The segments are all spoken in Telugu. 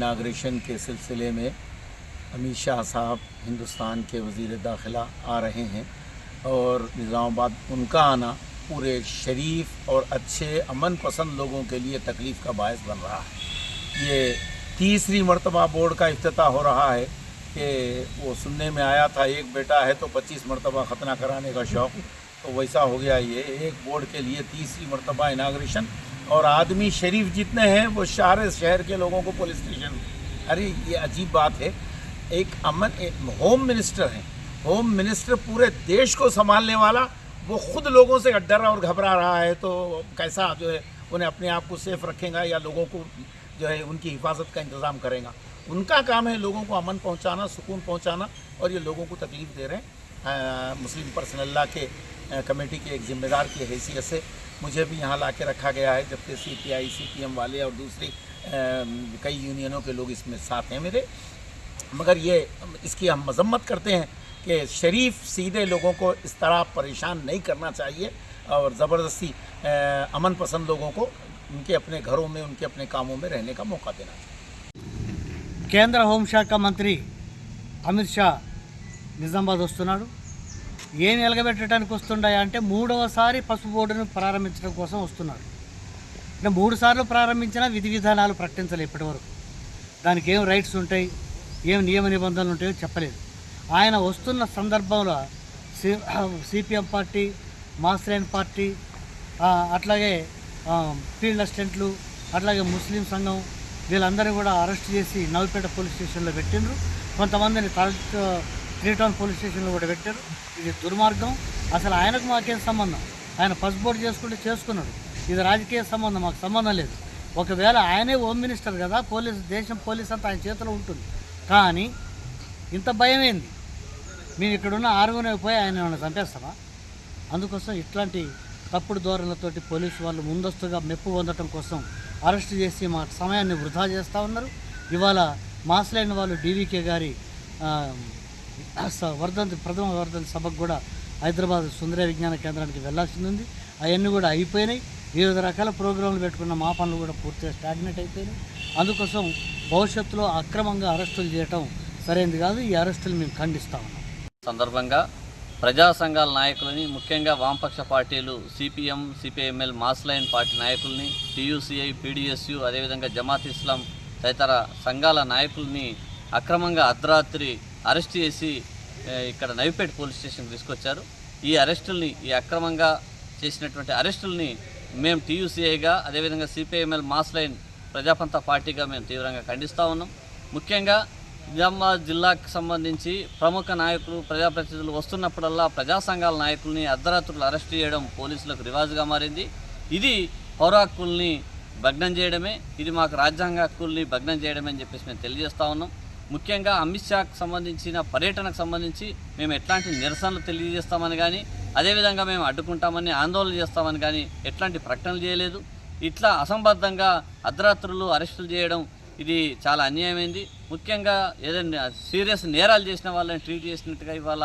इनाग्रेशन के सिलसिले में अमित शाह साहब हिंदुस्तान के वज़ीर दाखिला आ रहे हैं और निज़ामाबाद उनका आना पूरे शरीफ और अच्छे अमन पसंद लोगों के लिए तकलीफ़ का बायस बन रहा है। ये तीसरी मरतबा बोर्ड का इफ्तिताह हो रहा है कि वो सुनने में आया था एक बेटा है तो 25 मरतबा ख़तना कराने का शौक़, तो वैसा हो गया ये एक बोर्ड के लिए तीसरी मरतबा इनाग्रेशन। और आदमी शरीफ जितने हैं वो शहर के लोगों को पुलिस स्टेशन, अरे ये अजीब बात है। एक होम मिनिस्टर हैं, होम मिनिस्टर पूरे देश को संभालने वाला, वो खुद लोगों से डर और घबरा रहा है, तो कैसा जो है उन्हें अपने आप को सेफ रखेगा या लोगों को जो है उनकी हिफाजत का इंतज़ाम करेगा। उनका काम है लोगों को अमन पहुंचाना, सुकून पहुंचाना, और ये लोगों को तकलीफ़ दे रहे हैं। मुस्लिम पर्सनल लॉ के कमेटी के एक ज़िम्मेदार की हैसियत से मुझे भी यहाँ ला के रखा गया है, जबकि CPI CPM वाले और दूसरी कई यूनियनों के लोग इसमें साथ हैं मेरे। मगर ये इसकी हम मजम्मत करते हैं कि शरीफ सीधे लोगों को इस तरह परेशान नहीं करना चाहिए और ज़बरदस्ती अमन पसंद लोगों को उनके अपने घरों में, उनके अपने कामों में रहने का मौका देना चाहिए। కేంద్ర హోంశాఖ మంత్రి అమిత్ షా నిజామాబాద్ వస్తున్నాడు. ఏం ఎలగబెట్టడానికి వస్తుండయా అంటే మూడవసారి పసుపు బోర్డును ప్రారంభించడం కోసం వస్తున్నాడు. అంటే 3 సార్లు ప్రారంభించిన విధి విధానాలు ప్రకటించలేదు ఇప్పటివరకు. దానికి ఏం రైట్స్ ఉంటాయి, ఏం నియమ నిబంధనలు ఉంటాయో చెప్పలేదు. ఆయన వస్తున్న సందర్భంలో CPM party, mass line party, అట్లాగే ఫీల్డ్ అసిస్టెంట్లు, అట్లాగే ముస్లిం సంఘం వీళ్ళందరినీ కూడా అరెస్ట్ చేసి నవపేట పోలీస్ స్టేషన్లో పెట్టిండ్రు. కొంతమందిని 3 టౌన్ పోలీస్ స్టేషన్లో కూడా పెట్టారు. ఇది దుర్మార్గం. అసలు ఆయనకు మాకేం సంబంధం? ఆయన పసుపు బోర్డు చేసుకున్నాడు. ఇది రాజకీయ సంబంధం, మాకు సంబంధం లేదు. ఒకవేళ ఆయనే హోమ్ మినిస్టర్ కదా, దేశం పోలీస్ అంతా ఆయన చేతిలో ఉంటుంది. కానీ ఇంత భయం ఏంది? మేము ఇక్కడున్న 6 పోయి ఆయన ఏమైనా చంపేస్తామా? అందుకోసం ఇట్లాంటి తప్పుడు ధోరణులతోటి పోలీసు వాళ్ళు ముందస్తుగా మెప్పు పొందడం కోసం అరెస్ట్ చేసి మా సమయాన్ని వృధా చేస్తూ ఉన్నారు. ఇవాళ మాస్లైన్ వాళ్ళు DVK గారి ప్రథమ వర్ధంతి సభకు కూడా హైదరాబాద్ సుందర విజ్ఞాన కేంద్రానికి వెళ్ళాల్సింది ఉంది. అవన్నీ కూడా అయిపోయినాయి. వివిధ రకాల ప్రోగ్రాంలు పెట్టుకున్న మా పనులు కూడా పూర్తిగా స్టాగ్నేట్ అయిపోయినాయి. అందుకోసం భవిష్యత్తులో అక్రమంగా అరెస్టులు చేయటం సరైనది కాదు. ఈ అరెస్టులు మేము ఖండిస్తా ఉన్నాం. సందర్భంగా ప్రజా సంఘాల నాయకులని, ముఖ్యంగా వామపక్ష పార్టీలు CPM, CPIML, మాస్లైన్ పార్టీ నాయకుల్ని, TUCI, PDSU, అదేవిధంగా జమాత్ ఇస్లాం తదితర సంఘాల నాయకుల్ని అక్రమంగా అర్ధరాత్రి అరెస్ట్ చేసి ఇక్కడ నవిపేట పోలీస్ స్టేషన్కి తీసుకొచ్చారు. ఈ అక్రమంగా చేసినటువంటి అరెస్టుల్ని మేము TUCIగా, అదేవిధంగా CPIML, మాస్లైన్ ప్రజాపంత పార్టీగా మేము తీవ్రంగా ఖండిస్తూ ఉన్నాం. ముఖ్యంగా నిజామాబాద్ జిల్లాకు సంబంధించి ప్రముఖ నాయకులు, ప్రజాప్రతినిధులు వస్తున్నప్పుడల్లా ప్రజా సంఘాల నాయకుల్ని అర్ధరాత్రులు అరెస్ట్ చేయడం పోలీసులకు రివాజుగా మారింది. ఇది పౌర హక్కుల్ని భగ్నం చేయడమే, ఇది మాకు రాజ్యాంగ హక్కుల్ని భగ్నం చేయడమే అని చెప్పేసి మేము తెలియజేస్తూ ఉన్నాం. ముఖ్యంగా అమిత్ షాకు సంబంధించిన పర్యటనకు సంబంధించి మేము ఎట్లాంటి నిరసనలు తెలియజేస్తామని కానీ, అదేవిధంగా మేము అడ్డుకుంటామని, ఆందోళన చేస్తామని కానీ ఎట్లాంటి ప్రకటనలు చేయలేదు. ఇట్లా అసంబద్ధంగా అర్ధరాత్రులు అరెస్టులు చేయడం ఇది చాలా అన్యాయమైంది. ముఖ్యంగా ఏదైనా సీరియస్ నేరాలు చేసిన వాళ్ళని ట్రీట్ చేసినట్టుగా ఇవాళ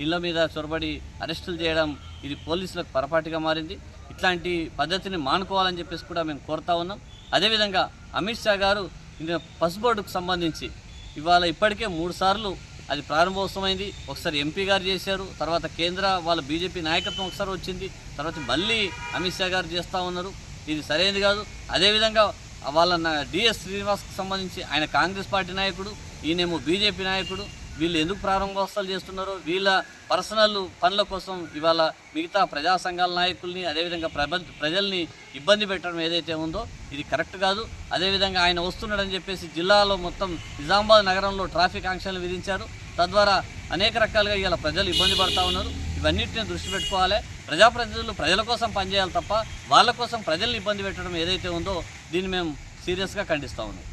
ఇళ్ళ మీద చొరబడి అరెస్టులు చేయడం ఇది పోలీసులకు పొరపాటుగా మారింది. ఇట్లాంటి పద్ధతిని మానుకోవాలని చెప్పేసి కూడా మేము కోరుతా ఉన్నాం. అదేవిధంగా అమిత్ షా గారు పసుపు బోర్డుకు సంబంధించి ఇవాళ ఇప్పటికే 3 సార్లు అది ప్రారంభోత్సవమైంది. ఒకసారి MP గారు చేశారు, తర్వాత కేంద్ర వాళ్ళ BJP నాయకత్వం ఒకసారి వచ్చింది, తర్వాత మళ్ళీ అమిత్ షా గారు చేస్తూ ఉన్నారు. ఇది సరైనది కాదు. అదేవిధంగా వాళ్ళ DS శ్రీనివాస్కి సంబంధించి ఆయన కాంగ్రెస్ పార్టీ నాయకుడు, ఈయనేమో BJP నాయకుడు. వీళ్ళు ఎందుకు ప్రారంభోత్సవాలు చేస్తున్నారో, వీళ్ళ పర్సనల్ పనుల కోసం ఇవాళ మిగతా ప్రజా సంఘాల నాయకుల్ని, అదేవిధంగా ప్రజల్ని ఇబ్బంది పెట్టడం ఏదైతే ఉందో ఇది కరెక్ట్ కాదు. అదేవిధంగా ఆయన వస్తున్నాడని చెప్పేసి జిల్లాలో మొత్తం నిజామాబాద్ నగరంలో ట్రాఫిక్ ఆంక్షలు విధించారు. తద్వారా అనేక రకాలుగా ఇవాళ ప్రజలు ఇబ్బంది పడుతూ ఉన్నారు. ఇవన్నిటిని దృష్టి పెట్టుకోవాలి. ప్రజాప్రతినిధులు ప్రజల కోసం పనిచేయాలి తప్ప వాళ్ళ కోసం ప్రజల్ని ఇబ్బంది పెట్టడం ఏదైతే ఉందో దీన్ని మేము సీరియస్గా ఖండిస్తూ ఉన్నాం.